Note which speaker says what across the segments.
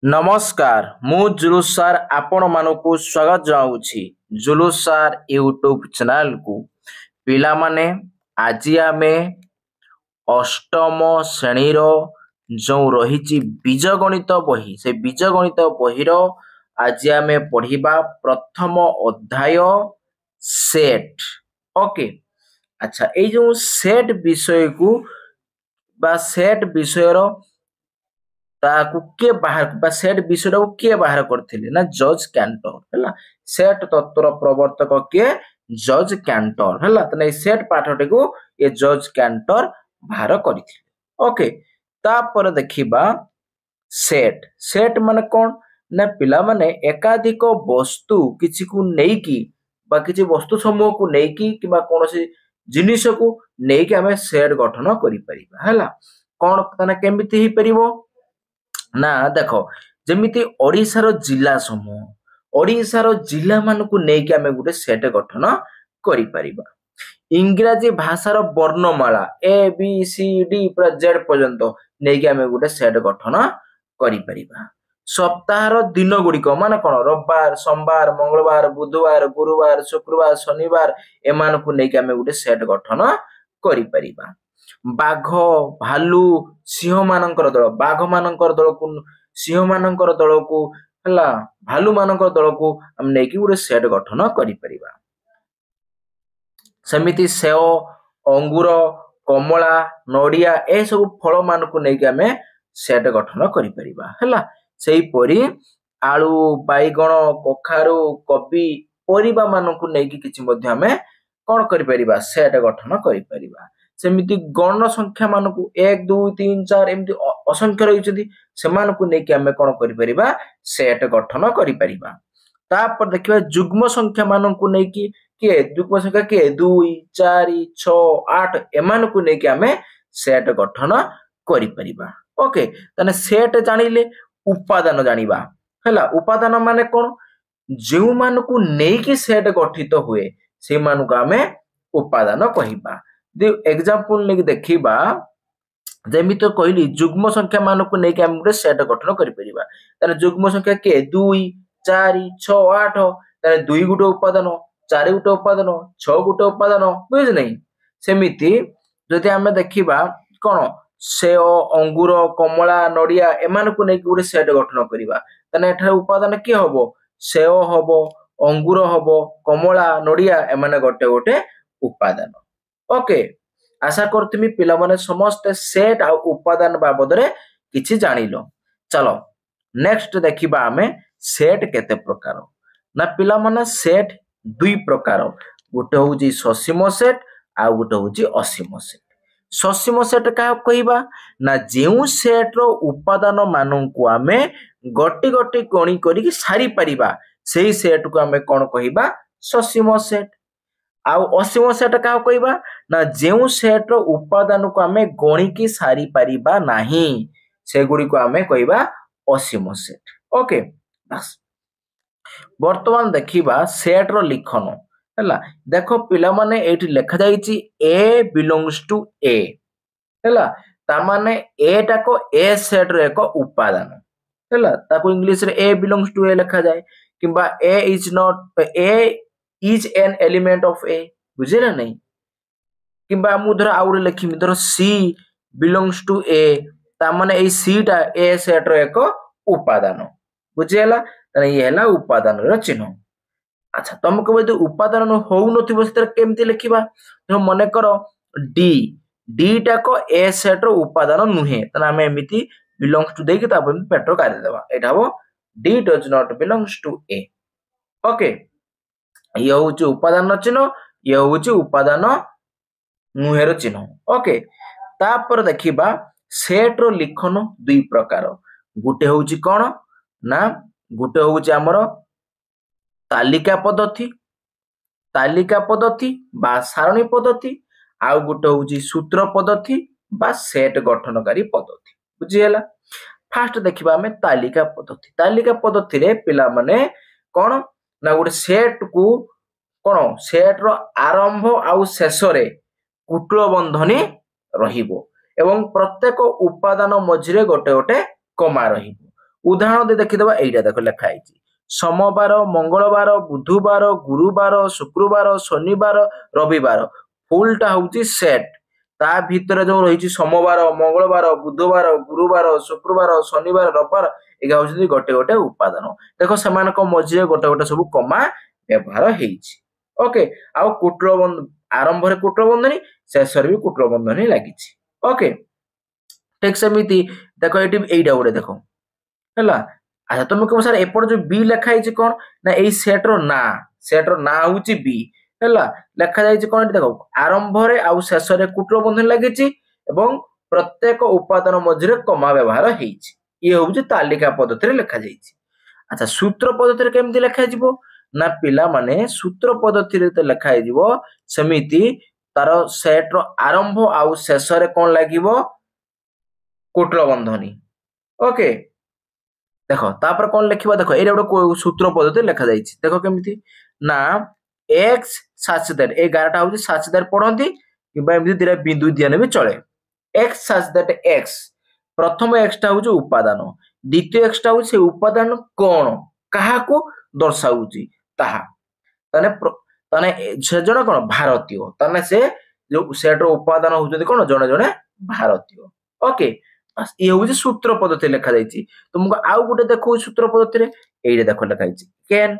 Speaker 1: नमस्कार मु जुलूस सार आपण मानकु स्वागत जाऊँगी जुलूस सार यूट्यूब चैनल को पिला माने आज आमे अष्टम श्रेणी जो रही बीजगणित बही से बीजगणित बही आज आमे पढ़िबा प्रथम अध्याय सेट। ओके अच्छा ये जो सेट विषय को बा सेट विषय ताकू किए बाहर सेट विषय को किए बाहर करथिले ना जॉर्ज कैंटर हैला। सेट तत्वर प्रवर्तक किए जॉर्ज कैंटर हैला। तने सेट पाठटी को ये जॉर्ज कैंटर बाहर करथिले। ओके तापर देखिबा सेट सेट माने कोन ना पिला माने एकाधिक वस्तु किछि को नेकी बा किछि वस्तु समूह को नेकी किबा कोनोसी जिनिस को नेकी हमें सेट गठन करि परिबा हैला। कोन तने केमिति ही परिबो ना देखो जमिति ओडिशार जिला समूह ओडिशार जिला मानकु नेकी आमे गुटे सेट गठन करि परिबा। इंग्रजी भाषार वर्णमाला ए बी सी डी पूरा जेड पर्यंत नेकी आमे गुटे सेट गठन करि परिबा। सप्ताहर दिन गुड़िक माने कोन रविवार सोमवार मंगलवार बुधवार गुरुवार शुक्रवार शनिवार एमानकु नेकी आमे गुटे सेट गठन करि परिबा। बाघ भालू सिंह मानकर दल बाघ मानकर दल को सिंह मानकर दल को हला भालू मानकर दल को हम नेकी गुटे सेट गठन करि परिबा। समिति सेव अंगूर कमला नड़िया ए सब फल मान को नेकी हमें सेट गठन करि परिबा हला। सेही परी आलू बैगण कखारू कोबी परिबा मान को नेकी किछि मध्ये हमें कोन करि परिबा सेट गठन करि परिबा। सेमिति गण संख्या मान को 1 2 3 4 एमति असंख्य रहिछथि सेमान को नेकी हमें कोन करि परिबा सेट गठन करि परिबा। तापर देखिबा जुग्म संख्या मान को नेकी के जुग्म संख्या के 2 4 6 8 एमान को नेकी हमें सेट गठन करि परिबा। ओके तने सेट जानिले उपादान जानिबा हला। उपादान माने कोन जेउ मान को नेकी सेट गठित हुए से मान को हमें उपादान कहिबा। दे एग्जांपल लेके देखिबा जेमि तो कहली जुग्म संख्या मान को नेकी हम गुटे सेट गठन करि परिबा। ताने जुग्म संख्या के 2 4 6 8 ताने 2 गुटे उपादान 4 गुटे उपादान 6 गुटे उपादान बुझ नै। सेमिति जदि हमें देखिबा कोन सेव अंगूर कमला नड़िया एमान को नेकी गुटे सेट गठन करिबा ताने एठा उपादान के हबो सेव हबो अंगूर हबो कमला नड़िया एमाने गोटे गोटे उपादान। ओके आशा करथि पिला माने समस्त सेट आ उपादान बाबद रे किछि जानिलो। चलो नेक्स्ट देखिबा हमें सेट केते प्रकार ना पिला माने सेट दुई प्रकार गोटे होउची ससीम सेट आ गोटे होउची असीम सेट। ससीम सेट का कहिबा ना जेउ सेट रो उपादान मानन को हमें गटी गटी गणी करी सारी परिबा सेही सेट को हमें कोन कहिबा ससीम सेट। आउ असीम सेट का कहिबा ना जेउ सेट रो उपादान को हमें गणी की सारी परिबा नाही से गुडी को हमें कहिबा असीम सेट। ओके बस वर्तमान देखिबा सेट रो लिखन हला। देखो पिला माने एठी लेखा जाईची ए बिलोंग्स टू ए हला। ता माने ए टा को ए सेट रो एक उपादान हला। ताको इंग्लिश रे ए बिलोंग्स टू ए लेखा जाय किबा a is not a is an element of A बुझिला नहीं किबा मु धर आउरे लिखिमि धर सी बिलोंग्स टू ए ता माने ए सी टा ए सेट रो एक उपादान बुझिला तने ये हला उपादान रो चिन्ह। अच्छा तुमको यदि उपादान हो नथिबो सेतर केमति लिखिबा तो मने करो डी डी टा को ए सेट रो उपादान नुहे तने हमें एमिति बिलोंग्स टू देकी तापर पेट्रो काढी देबा एटा हो D does not belongs to A. Okay ये होउची उपादान चिन्ह ये होउची उपादान नुहेर चिन्ह। ओके तापर देखिबा सेट रो लिखन दुई प्रकार गुटे होउची कोन ना गुटे होउची हमर तालिका पद्धति बा सारणी पद्धति आ गुटे होउची सूत्र पद्धति बा सेट गठनकारी पद्धति बुझियला। फास्ट देखिबा हमें तालिका पद्धति रे पिला माने कोन ना गुटे सेट को कोन सेट रो आरंभ आउ शेष रे कुटुल बंधनी रहिबो एवं प्रत्येक उपादान मझिरे गोटे गोटे कमा रहिबो उदाहरण दे देखिदबा एइटा देखो लिखा है सोमवार मंगलवार बुधवार गुरुवार शुक्रवार शनिवार रविवार फुलटा हूँ सेट ता भितर जो रही सोमवार मंगलवार बुधवार गुरुवार शुक्रवार शनिवार रविवार एगा हूँ गोटे गोटे उपादान देखो से मझे गोटे गोटे सब कमा व्यवहार होइछि ओके आउ कुटल बंध आरंभ रे कुटल बंधनी शेष भी कुटल बंधनी लगी ओके ठीक सेमिति देखो ये एइटा गोटे देखो है अच्छा तुम कह सर एपट जो बी लिखाई कौन ना यही सेट्र ना हूँ बी है लिखा जाए कौन देखो आरंभ रे आउ शेष कुटल बंधन लगी प्रत्येक उपादान मझे कमा व्यवहार ये हूँ तालिका पद्धति लिखा जाए अच्छा सूत्र पद्धति केमती लिखा ना पिला माने सूत्र पद्धति लिखाई सेमिति तार सेट्र आरंभ आउ शेष कौन लगे कुटल बंधनी ओके देखो तापर कौन लिखा देखो ये गोटे सूत्र पद्धति लिखा जाए देखो केमिति ना एक्स साचदार ए गारटा हूँ साचदार पढ़ती कि दिरा बिंदु दिया भी चले एक्स साचदार एक्स प्रथम एक्सटा हूँ उपादान द्वितीय एक्सटा हूँ से उपादान कौन क्या दर्शाऊँगी से जन कौन भारतीय ताने से जो सेट्र उपादान होती कौन जड़े जड़े भारतीय ओके ये हूँ सूत्र पद्धति लिखा जाए तुमको आउ गोटे देखो सूत्र पद्धति ये देख लिखाई can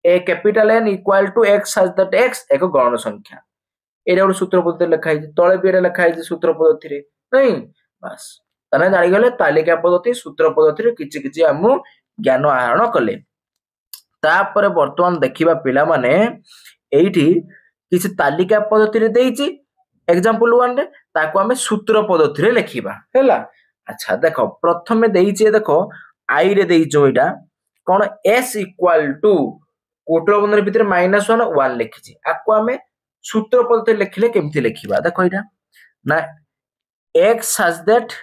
Speaker 1: a capital N equal to x such that x एक गण संख्या ये गोटे सूत्र पद्धति लिखाई तले भी लिखाई सूत्र पद्धति नहीं बस ताने जानीगले तालिका पद्धति सूत्र पद्धति किछि किछि आम ज्ञान आहरण कले तापर वर्तमान देखिबा पिला माने एइठी किछि तालिका पद्धति देइछि एग्जांपल 1 रे ताको हमें सूत्र पद्धति रे लिखिबा हैला अच्छा देखो प्रथमे देइछि देखो आई रे देइछो एटा कोन s इक्वल टू कुटल बंधन भितर -1 1 लिखिछि आको हमें सूत्र पद्धति लिखिले केमथि लिखिबा देखो एटा ना x such that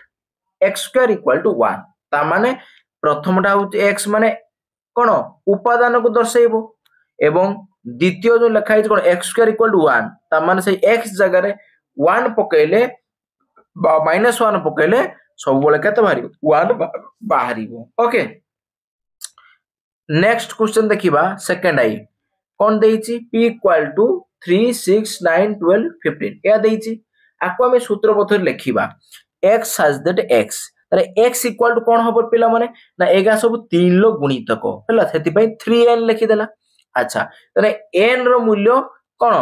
Speaker 1: x square equal to 1 ता माने प्रथमटा हूँ x माने कोन उपादान को दर्शाइबो एवं द्वितीय जो लिखा है कोन x square equal to 1 ता माने से x जगह रे 1 पकेले -1 पकेले सब बेले केते बाहरिबो 1 बाहरिबो ओके नेक्स्ट क्वेश्चन देखिबा सेकंड आई कोन देइछि p इक्वल टू 3 6 9 12 15 या देइछि आको हमें सूत्र पद्धति लिखिबा x such that x तारे x इक्वल टू कोन हबो पिला माने ना एगा सब 3 लो गुणितक हला सेति पई 3n लिखि देला अच्छा तारे n रो मूल्य कोन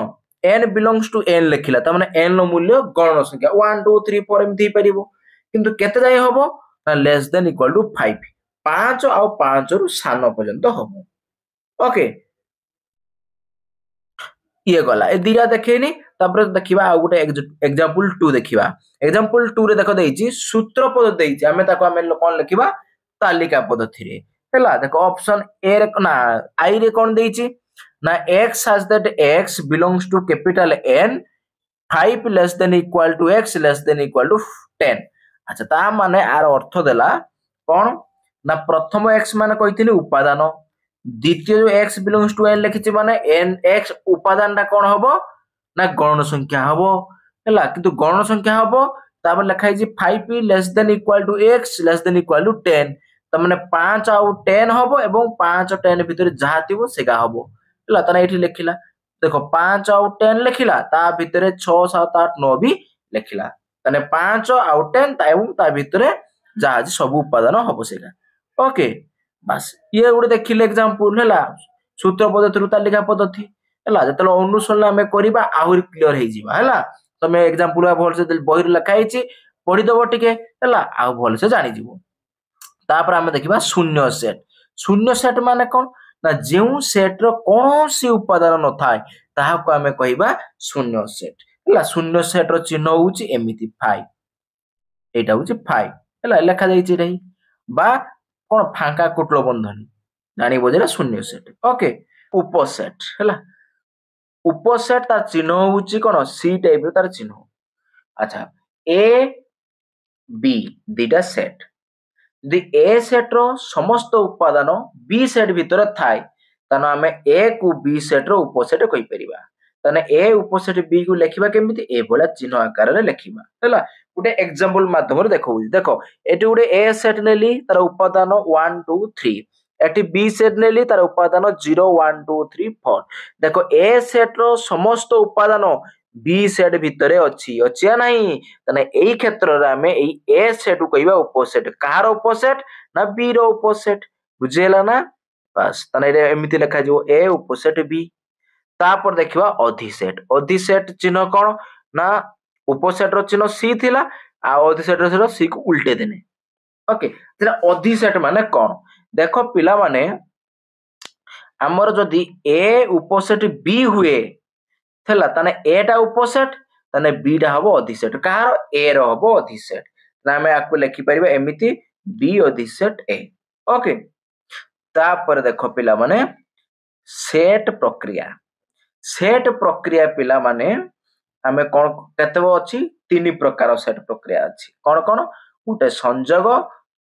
Speaker 1: n बिलोंग्स टू n लिखिला ता माने n रो मूल्य गण संख्या 1 2 3 4 एमथि परिबो किंतु केते जाय हबो ना लेस देन इक्वल टू 5 5 आ 5 रु सान पर्यंत हबो ओके ये गला ए दिरा देखेनी तापर देखिबा आ गोटे एग्जांपल 2 देखिबा एग्जांपल 2 रे देखो देइछि सूत्र पद्धति देइछि हमें ताको हमें कोन लिखिबा तालिका पद्धति रे हैला देखो ऑप्शन ए रे ना आई रे कोन देइछि ना x such that x belongs to capital N 5 less than equal to x less than equal to 10 अच्छा ता माने आर अर्थ देला कोन ना प्रथम x माने कहिथिनी उपादान द्वितीय जो x belongs to n लिखिछि माने n x उपादान ता कोन हबो ना गण संख्या हबो हैला किंतु गण संख्या हबो तापर लिखाइ छि 5 less than equal to x less than equal to 10 त माने 5 आउ 10 हबो एवं 5 और 10 भितर जहा थिबो सेगा हबो हैला तना एठी लिखिला देखो 5 आउ 10 लिखिला ता भितर 6 7 8 9 भी लिखिला तने 5 आउ 10 ता एवं ता भितर जहा सब उपादान हबो सेगा ओके बस ये गुडे देखिले एग्जांपल हैला सूत्र पद्धति तालिका पद्धति हैला जतले अनुसरण हमें करिबा आहुरी क्लियर हे जिबा हैला तमे एग्जांपल भल से बहिर लिखा हिची पढि दबो टिके हैला आ भल से जानि जिवो तापर हमें देखिबा शून्य सेट माने कोन ना जेउ सेट रो कोनोसी उपादान न थाय ताहा को हमें कहिबा शून्य सेट हैला शून्य सेट रो चिन्ह होउची एमिति 5 एटा होउची 5 हैला लिखा जाईची रही बा कोन फांका कुटलो बंधन जानि बोजेला शून्य सेट ओके उपसेट हैला उपसेट तार चिन्ह होउची कोन सी टाइप रो तार चिन्ह अच्छा ए बी दिटा सेट यदि ए सेट रो समस्त उपादान बी सेट भितर थाय तानो हमें ए को बी सेट रो उपसेट कहि परिबा ताने ए उपसेट बी को लेखिबा केमिति ए भला चिन्ह आकार रे लेखिबा हैला गुटे एग्जांपल माध्यम रे देखौ देखो एटी गुटे ए सेट नेली तार उपादान 1 2 3 एटी बी सेट नेली तार उपादान 0 1 2 3 4 देखो ए सेट रो समस्त उपादान बी सेट भितरे अछि या नहीं ताने एई क्षेत्र रे हमें एई ए सेट को कहबा उपसेट कहार उपसेट ना बी रो उपसेट बुझेला ना बस ताने एमिति लिखा जो ए उपसेट बी तापर देखिबा अधिसेट चिन्ह कोन ना उपसेट रो चिन्ह सी थिला आ अधिसेट रो सी को उल्टे देने ओके तेरा अधिसेट माने कोन देखो पिला माने हमर जदी ए उपसेट बी हुए थला तने ए टा उपसेट तने बी टा हबो अधिसेट कहार ए रो हबो अधिसेट ना हमें आपको लिखि परिबा एमिति बी अधिसेट ए ओके तापर देखो पिला माने सेट प्रक्रिया पिला माने हमें कोन केतबो अछि तीन प्रकार सेट प्रक्रिया अछि कोन कोन गुटे संयोग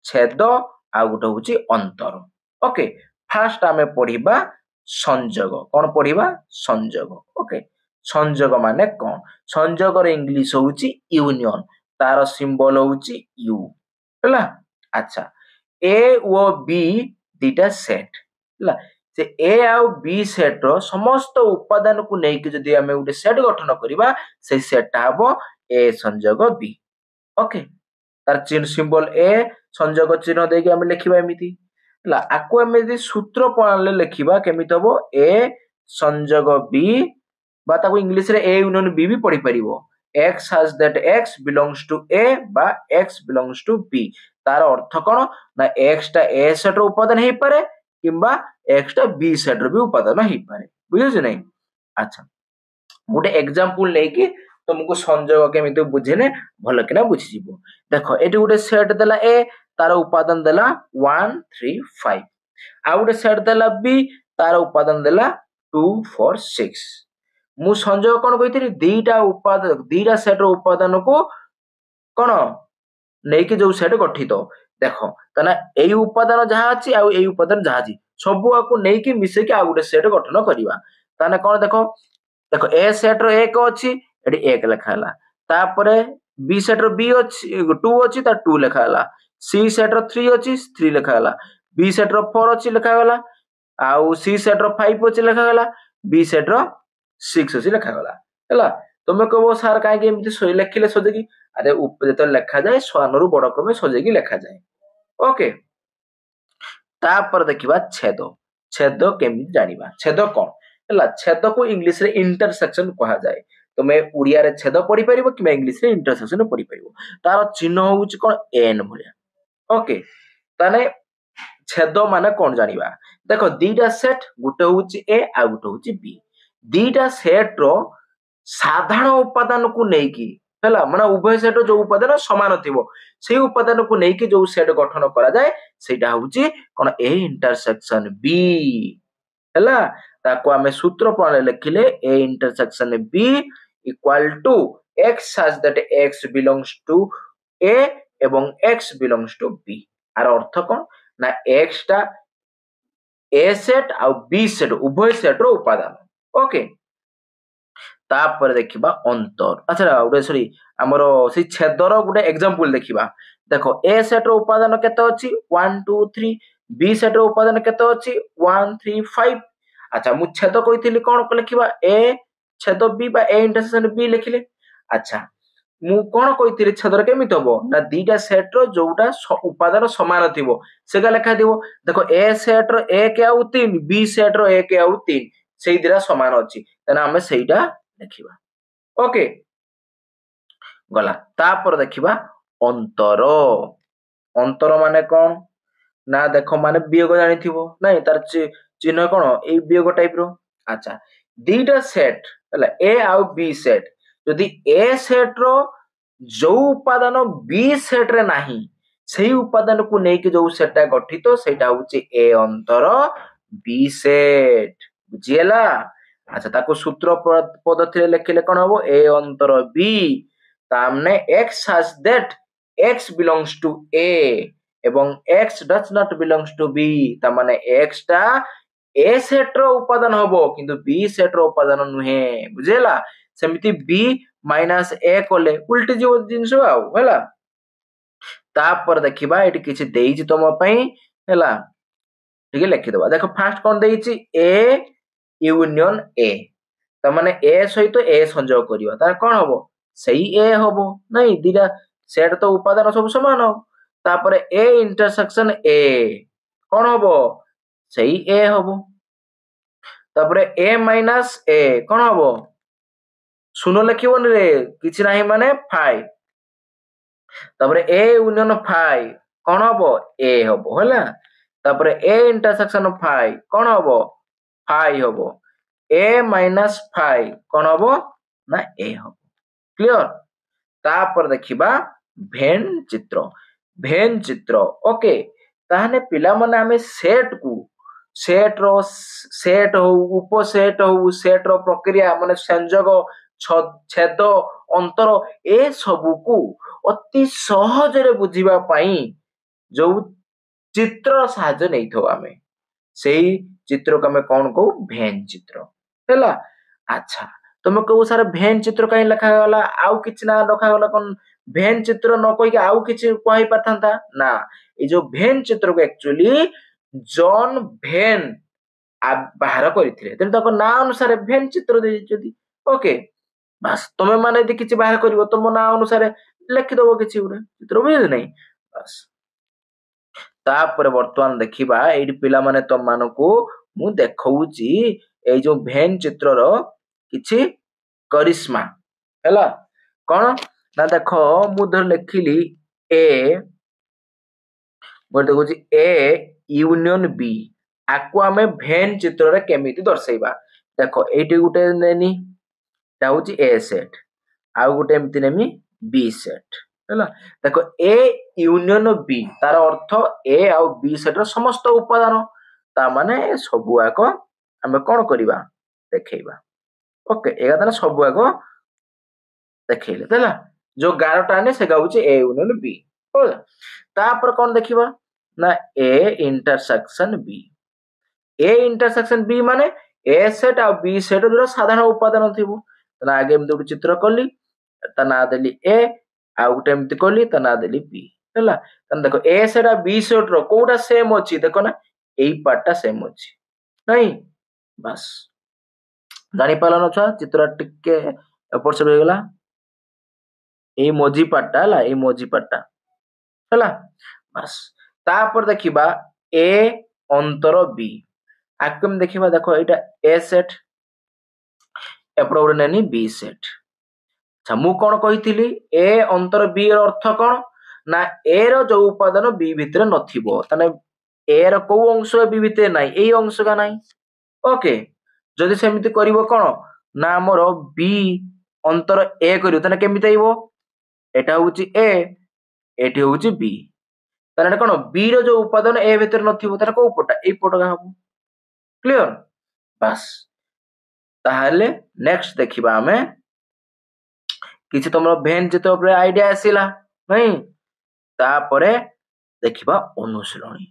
Speaker 1: छेद आ गुटे होची अंतर ओके फास्ट हमें पढिबा संयोग कोन पढिबा संयोग ओके संयोग माने कोन संयोग रे इंग्लिश होची यूनियन तार सिंबल होची यू हला अच्छा ए ओ बी दीटा सेट हला से ए आउ बी सेट रो समस्त उपादान को नेकी जदी हमें उटे सेट गठन करिबा से सेट हबो ए संयोग बी ओके तार चिन्ह सिंबल ए संयोग चिन्ह देके हमें लिखिबा एमिति हला आको हमें जदी सूत्र प्रणाली लिखिबा केमिति हबो ए संयोग बी बा ताको इंग्लिश रे ए यूनियन बी भी पढि परिबो x has that x belongs to a बा x belongs to b तार अर्थ कोन ना x टा a सेट रो उपादान हे पारे किंबा x टा b सेट रो भी उपादान हे पारे बुझियो नै अच्छा गुटे एग्जांपल लेके तुमको संयोग केमिति बुझेने भलो किना बुझि जिवो देखो एटी गुटे सेट देला a तार उपादान देला 1 3 5 आ गुटे सेट देला b तार उपादान देला 2 4 6 मु संयोग कोन कहितरी दीटा सेट रो उपादान को कोन नेकी जो सेट गठित देखो तना एई उपादान जहा अछि आ एई उपादान जहा अछि सबु आको नेकी मिसे के आ गुटे सेट गठन करिवा ताने कोन देखो देखो ए सेट रो 1 अछि एडी 1 लिखाला तापरे बी सेट रो बी अछि 2 अछि ता 2 लिखाला सी सेट रो 3 अछि 3 लिखाला बी सेट रो 4 अछि लिखागला आ सी सेट रो 5 अछि लिखागला बी सेट रो 6 अछि लिखागला हला तुमे कहबो सर काहे के एमिति सोई लिखिले सोजेकी अरे जेतो लिखा जाए स्वानरु बड़ क्रमे सोजेकी लिखा जाए ओके तापर देखिबा छेद केमिति जानिबा छेद कोन हला छेद को इंग्लिश रे इंटरसेक्शन कहा जाए तुमे उड़िया रे छेद पढि परिबो कि इंग्लिश रे इंटरसेक्शन पढि परिबो तार चिन्ह होउची कोन एन भलिया ओके ताने छेद माने कोन जानिबा देखो दीटा सेट गुटे होउची ए आ गुटे होउची बी दीटा सेट रो साधारण उपादान को नेकी हला माने उभय सेट जो उपादान समान थिबो सेही उपादान को नेकी जो सेट गठन करा जाए सेटा होउची कोन ए इंटरसेक्शन बी हला ताको हमें सूत्र प्रणाली लिखिले A intersection B equal to x such that x belongs to a एवं x belongs to b आर अर्थ कोन ना x टा a सेट आ b सेट उभय सेट रो उपादान ओके तापर देखिबा अंतर अच्छा उडे सॉरी हमरो से छेदर गुटे एग्जांपल देखिबा देखो ए सेट रो उपादान केते अछि 1 2 3 बी सेट रो उपादान केते अछि 1 3 5 अच्छा मु छेद कहितली कोन लिखिबा ए छेद बी बा ए इंटरसेक्शन बी लिखिले अच्छा मु कोन कहितली छेदर केमित हबो ना दीटा सेट रो जोटा उपादान समान थिबो सेगा लिखा दिबो देखो ए सेट रो 1 आ 3 बी सेट रो 1 आ 3 सेई दिरा समान अछि तना हमें सेईटा देखिबा ओके गला तापर देखिबा अंतर अंतर माने कोन ना देखो माने वियोग जानि थिबो नै तार चिन्ह कोन ए वियोग टाइप रो अच्छा दीटा सेट हला ए आ बी सेट यदि ए सेट रो जो उपादान बी सेट रे नाही सेही उपादान को नेकी जो सेटा गठित सेटा होची ए अंतर बी सेट बुझियला अच्छा ताको सूत्र पद्धति लिखिले कोन हबो ए अंतर B तामने x has that x belongs to a एवं x does not belongs to b ता माने x टा ए सेट रो उपादान हबो किंतु बी सेट रो उपादान नुहे बुझेला सेमिति बी माइनस ए कोले उल्टी जो जिंस आउ हैला तापर देखिबा एटी किछि देइछि तम पई हैला ठीक लिखि दबा देखो fast cone देइछि A union A त माने ए सहित ए संयोग करियो ता कोन हबो सही ए हबो नहीं दिरा सेट तो उपादान सब समान हो तापर ए इंटरसेक्शन ए कोन हबो सही ए हबो तापर ए माइनस ए कोन हबो सुनो लिखिबोन रे किछि नाही माने फाइ तापर ए यूनियन फाइ कोन हबो ए हबो होला तापर ए इंटरसेक्शन फाइ कोन हबो फाइ हबो ए माइनस फाइ कोन हबो ना ए हबो क्लियर तापर देखिबा भेन चित्र ओके ताहने पिला माने हमें सेट को सेट रो सेट हो उपसेट हो सेट रो प्रक्रिया माने संयोग छेद अंतर ए सबु को अति सहज रे बुझिबा पई जो चित्र साहाय्य नहीं थो आमे सेही चित्र को हमें कौन को भेन चित्र हैला अच्छा तुम कहू सारे भेन चित्र कहीं लिखा गला आउ किछ ना रखा गला कोन भेन चित्र न कोई आउ किछ कहि पाथंता ना ए जो भेन चित्र को एक्चुअली जॉन भेन बाहर करथिले तेन तको ना अनुसार भेन चित्र दे जदी ओके बस तुम माने यदि किछ बाहर करिवो तुम ना अनुसार लिखि दबो किछ उडे चित्र बुझे नहीं बस तापर वर्तमान देखिबा एडी पिला माने तम मानको मु देखौची ए जो भेन चित्र रो किछि करिश्मा हैला कोन ना देखो मु धर लिखिली ए मु देखौची ए यूनियन बी आकु हमें भेन चित्र रे केमिति दर्शाइबा देखो एटी गुटे नेनी ता होची ए सेट आ गुटे एमति नेमी बी सेट हैला देखो ए यूनियन बी तार अर्थ ए आ बी सेट रो समस्त उपादान ता माने सबु आको हमें कोन करिबा देखैबा ओके एगा ताने सबु आको देखैले तला जो 11 टा ने से गाउची ए यूनियन बी होला तापर कोन देखिबा ना A intersection B A intersection B माने ए सेट आ बी सेट जो साधारण उपादान थिबो तना आगे हम दुटी चित्र करली ता ना देली ए आ गुटे एमति करली ता ना देली बी हैला तन देखो ए सेट आ बी सेट रो कोटा सेम अछि देखो ना एई पार्ट टा सेम अछि नहीं बस जानि पालन छ चित्र टिके ऊपर से होइगला ए मोजी पार्ट टा हला ए मोजी पार्ट टा हला बस तापर देखिबा ए अंतर बी आकम देखिबा देखो एटा ए सेट एपड़ उडे नेनी बी सेट अच्छा मु कोन कहिथिली ए अंतर बी रो अर्थ कोन ना ए रो जो उपादान बी भितरे नथिबो तने ए रो को अंश बी भितरे नाही एई अंश का नाही ओके जदि सेमिति करिवो कोन ना हमरो बी अंतर ए करियो तने केमिति आइबो एटा होची ए एठी होची बी तने कोन बी रो जो उपादान ए भितरे नथिबो तने को पटा एई पटगा हबो क्लियर बस ताहले नेक्स्ट देखिबा हमें किछि तमरो भेन चित्र ऊपर आईडिया आसीला नहीं तापरे देखिबा अनुसरणी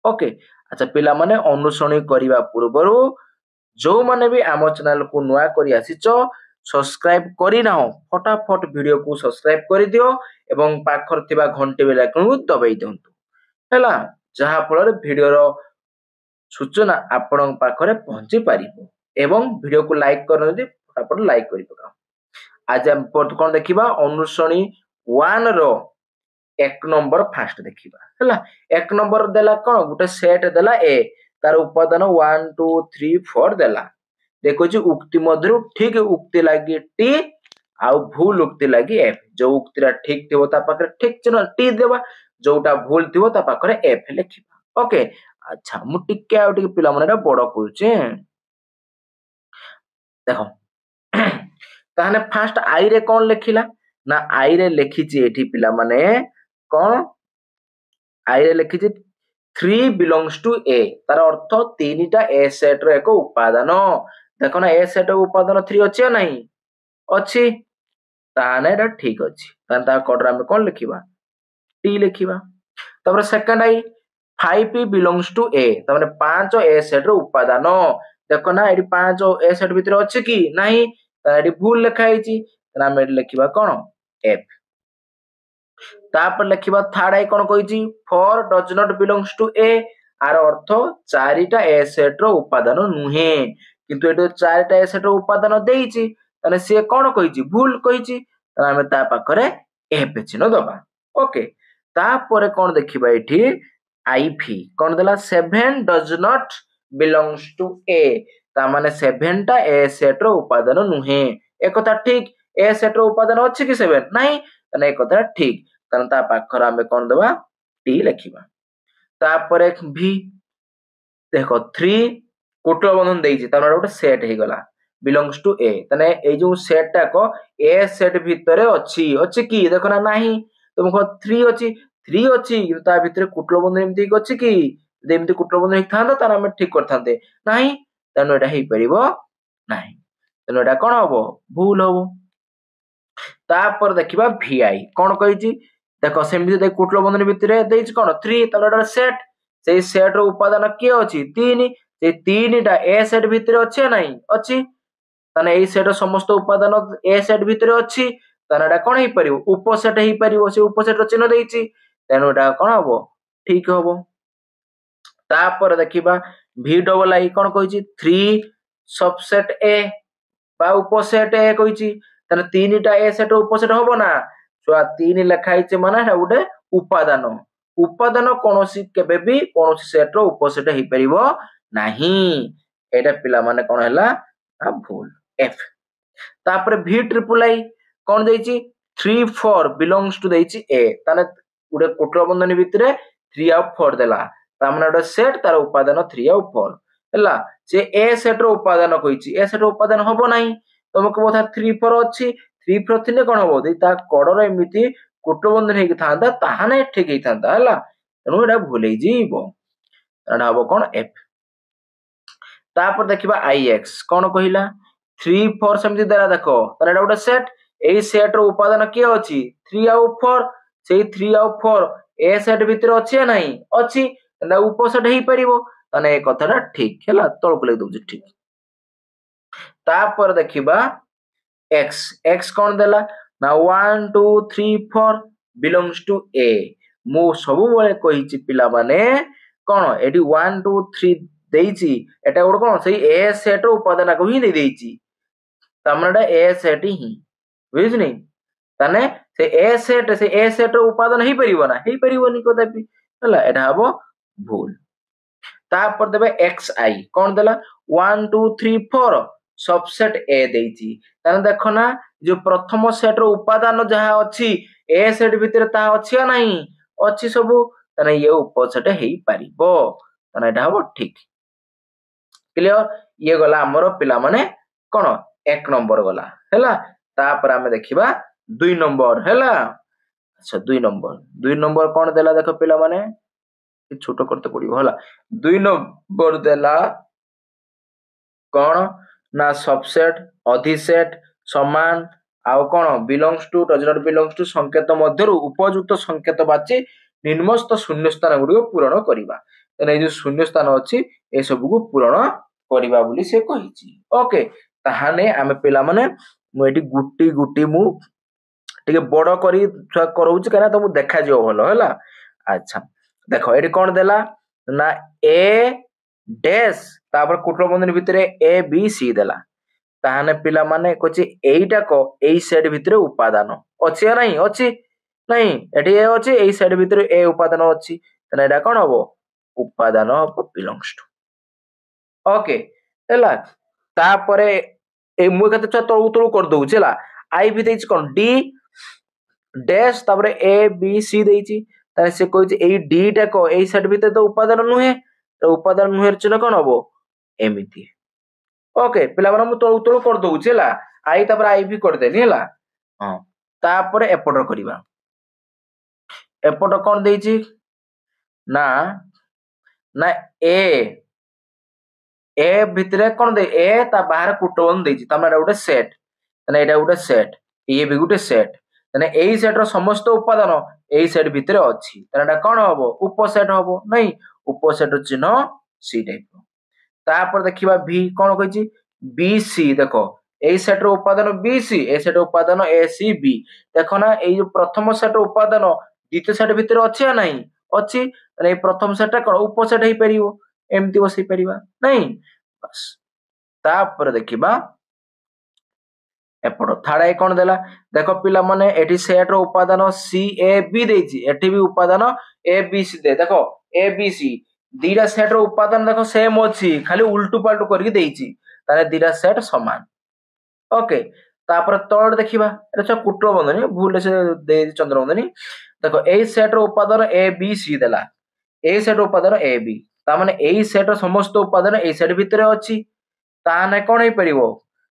Speaker 1: ओके अच्छा पिला माने अनुसरणी करिबा पूर्वरु जो माने भी आम चैनल को नुआ करी आसीचो सब्सक्राइब करी ना फटाफट वीडियो को सब्सक्राइब करी दियो एवं पाखर थिबा घंटी बेल आइकन को दबाई दियंतु हैला जहा फल वीडियो रो सूचना आपन पाखरे पहुंची पारिबो एवं वीडियो को लाइक करन दि फटाफट लाइक करि पका आज हम कोन देखिबा अनुसरणी 1 रो एक नंबर फास्ट देखिबा हैला एक नंबर देला कोन गुटे सेट देला ए तार उपादान 1 2 3 4 देला देखो जी उक्ति मधुर ठीक उक्ति लागी टी आ भूल उक्ति लागी एफ जो उक्तिरा ठीक थिबो ता पाखरे ठीक चिन्ह टी देबा जोटा भूल थिबो ता पाखरे एफ लिखिबा ओके अच्छा मु टिके आ टिके पिला माने बड़ करूचे देखो ताहने फास्ट आई रे कोन लिखिला ना आई रे लिखिची एठी पिला माने कोन आई रे लिखिची 3 बिलोंग्स टू ए तार अर्थ तीनटा ए सेट रो एक उपादान देखो ना ए सेट रो उपादान 3 अछि नाही अछि ताने एटा ठीक अछि तान ता कोड रा हम कोन लिखिबा टी लिखिबा तबर second I 5p belongs to A तामाने 5 A सेट रो उपादान देखो ना एडी 5 A सेट भितर अछि कि नाही त एडी भूल लिखा हिची त हम एडी लिखिबा कोन F तापर लिखिबा थर्ड आई कोन कहिची 4 does not belongs to A आर अर्थ 4टा A सेट रो उपादान नुहे किंतु एडो 4टा A सेट रो उपादान देइची तने से कोन कहिची भूल कहिची त हम ता पाखरे F चिन्ह दबा ओके तापर कोन देखिबा एठी IV कौन देला 7 does not belongs to A ता माने 7 टा A सेट रो उपादान नुहे एक कथा ठीक A सेट रो उपादान अछि कि 7 नाही तने एक कथा ठीक तने ता पाखर हमें कौन देबा T लिखिबा तापर एक V देखो 3 कोटल बंधन देइछि तार गोटे सेट हे गला belongs to A तने ए जो सेट टा को A सेट भितरे अछि कि देखो ना नाही तुमको 3 अछि 3 अछि किंतु ता भितरे कुटल बंधन एमति अछि कि जेमति कुटल बंधन थांदा तार हम ठीक करथांते नाही तनो एटा हे परिबो नाही तनो एटा कोन हबो भूल हबो तापर देखिबा VI कोन कहिछि देखो सेमति दे कुटल बंधन भितरे देइछि कोन 3 तनो एटा सेट सेई सेट रो उपादान के अछि 3 से 3 टा A सेट भितरे अछि नाही अछि तने एई सेट समस्त उपादान A सेट भितरे अछि तने एटा कोन हे परिबो उपसेट हे परिबो से उपसेट रो चिन्ह देइछि तेनो एटा कोन हबो ठीक हबो तापर देखिबा V डबल I कोन कहिछि 3 सबसेट A बा उपसेट A कहिछि तने 3 टा A सेट उपसेट हबो ना छुआ 3 लेखा हिचे माने एटा उडे उपादान उपादान कोनोसी केबे भी कोनोसी सेट रो उपसेट हे परिबो नाही एटा पिला माने कोन हैला आ भूल F तापर V ट्रिपल I कोन देइछि 3 4 belongs to देइछि A ताने उडे कोटल बंधन भितरे 3 और 4 देला ता माने उडे सेट तार उपादान 3 और 4 हैला से A सेट रो उपादान कहिछि A सेट रो उपादान हबो नाही तुमको बोथा 3 4 अछि 3 4 थिने कोन हबो दे ता कोडर एमिति कोटल बंधन हेकि थांदा ताहाने ठीक हे थांदा हैला तनो एडा भूलै जीवो एडा हबो कोन F तापर देखिबा IX कोन कहिला 3 4 समिति देला देखो तार एडा उडे सेट एई सेट रो उपादान के अछि 3 और 4 सेई 3 और 4 A सेट भितर अछि नाही अछि ना उपसेट हे परिबो तने ए कथाटा ठीक हैला तळको ले दउछि ठीक तापर देखिबा X X कोन देला ना 1 2 3 4 belongs to A मु सब बळे कहिछि पिला माने कोन एडी 1 2 3 देइछि एटा गोड कोन सेई A सेट रो उपादान को ही नै देइछि तमनडा A सेट ही बुझिनि तने से A सेट रो उपादान हे परिबो ना हे परिबोनी कदापि हला एटा हबो भूल तापर देबे XI कोन देला 1 2 3 4 सबसेट A देइछि तने देखो ना जो प्रथम सेट रो उपादान जहा अछि A सेट भितर ता अछि नाही अछि सब तने ये उपसेट हे परिबो तने एटा हबो ठीक क्लियर ये गला हमरो पिला माने कोन 1 नंबर गला हैला तापर हमें देखिबा 2 नंबर हैला अच्छा 2 नंबर कोन देला देखो पिला माने छोटो करते पड़िबो होला 2 नंबर देला कोन ना सबसेट अधिसेट समान आउ कोन belongs to does not belongs to संकेत मध्यरु उपयुक्त संकेत बाची निम्नस्थ शून्य स्थान गुडी पूरण करिबा तने जो शून्य स्थान अछि ए सब को पूरण करिबा बोली से कहिछि ओके ताहाने आमे पिला माने मु एटी गुटी गुटी मु टिके बड़ करी करउछि कना त मु देखा जियो भलो हैला अच्छा देखो एटी कोन देला ना A डैश तापर कुटल बंधन भितरे A B C देला ताहाने पिला माने कोछि एईटा को एई सेट भितरे उपादान अछि या नाही अछि नाही एटी A अछि एई सेट भितरे A उपादान अछि तने एटा कोन हबो उपादान ऑफ बिलोंग्स टू ओके हैला तापरे ए मु कते छ तळु तळु कर दउछि हैला I भी देइछि कोन D डैश तापरे A B C देइछि ताने से कहिछि एई D टा को एई सेट भितरे तो उपादान नुहे तो उपादान नुहेर चिन्ह कोन हबो एमिति ओके पिला माने मु तळु तळु कर दउछि हैला I तापरे I भी कर देनी हैला हां तापरे एपटर करिबा एपटर कोन देइछि ना ना A भितरे कोन दे A ता बाहर कुटवन देइछि तमरा उडे सेट तने एटा उडे सेट ये भी गुटे सेट ତାହେଲେ ଏଇ ସେଟ୍ର ସମସ୍ତ ଉପାଦାନ ଏଇ ସେଟ୍ ଭିତରେ ଅଛି, ତାହେଲେ ଏଟା କଣ ହବ? ଉପସେଟ୍ ହବ ନାଇଁ, ଉପସେଟ୍ର ଚିହ୍ନ ସି ଟାଇପ। ତାପରେ ଦେଖିବା ଭି କଣ କହିଛି, ବି ସି। ଦେଖ ଏଇ ସେଟ୍ର ଉପାଦାନ ବି ସି, ଏ ସେଟ୍ର ଉପାଦାନ ଏ ସି ବି। ଦେଖ ନା ଏଇ ଯୋଉ ପ୍ରଥମ ସେଟ୍ର ଉପାଦାନ ଦ୍ୱିତୀୟ ସେଟ୍ ଭିତରେ ଅଛି ନା ନାହିଁ? ଅଛି। ତାହେଲେ ଏଇ ପ୍ରଥମ ସେଟ୍ଟା କଣ ଉପସେଟ୍ ହେଇପାରିବ, ଏମିତି ବସେଇ ପାରିବା ନାଇଁ। ବାସ୍। ତାପରେ ଦେଖିବା ଏପଟ ଥାର୍ଡ ଆଇ କଣ ଦେଲା, ଦେଖ ପିଲାମାନେ ଏଠି ସେଟ୍ର ଉପାଦାନ ସି ଏ ବି ଦେଇଛି, ଏଠି ବି ଉପାଦାନ ଏ ବି ସି ଦେ। ଦେଖ ଏ ବି ସି ଦିଟା ସେଟ୍ର ଉପାଦାନ ଦେଖ ସେମ୍ ଅଛି, ଖାଲି ଉଲ୍ଟୁ ପାଲ୍ଟୁ କରିକି ଦେଇଛି, ତାହେଲେ ଦିଟା ସେଟ୍ ସମାନ। ଓକେ। ତାପରେ ତଳ ଦେଖିବା, ଏଟା କୁଟଳ ବନ୍ଧନୀ, ଭୁଲରେ ସେ ଦେଇଛି ଚନ୍ଦ୍ରବନ୍ଧନୀ। ଦେଖ ଏଇ ସେଟ୍ର ଉପାଦାନ ଏ ବି ସି ଦେଲା, ଏଇ ସେଟ୍ର ଉପାଦାନ ଏ ବି, ତାମାନେ ଏଇ ସେଟ୍ର ସମସ୍ତ ଉପାଦାନ ଏଇ ସେଟ୍ ଭିତରେ ଅଛି, ତାହେଲେ କଣ ହେଇପାରିବ?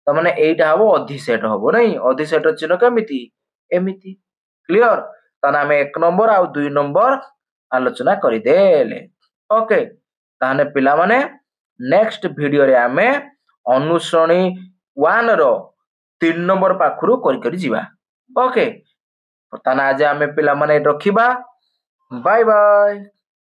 Speaker 1: ତାମାନେ ଏଇଟା ହବ ଅଧିସେଟ୍ ହବ ନାଇଁ, ଅଧିସେଟ୍ର ଚିହ୍ନ କେମିତି? ଏମିତି। କ୍ଲିୟର? ତାହେଲେ ଆମେ 1 ନମ୍ବର ଆଉ 2 ନମ୍ବର ଆଲୋଚନା କରିଦେଲେ। ଓକେ। ତାହେଲେ ପିଲାମାନେ ନେକ୍ସଟ ଭିଡିଓରେ ଆମେ ଅନୁଶ୍ରେଣୀ 1 ର 3 ନମ୍ବର ପାଖରୁ କରି ଯିବା। ଓକେ। ତାହେଲେ ଆଜି ଆମେ ପିଲାମାନେ ରଖିବା। Bye bye.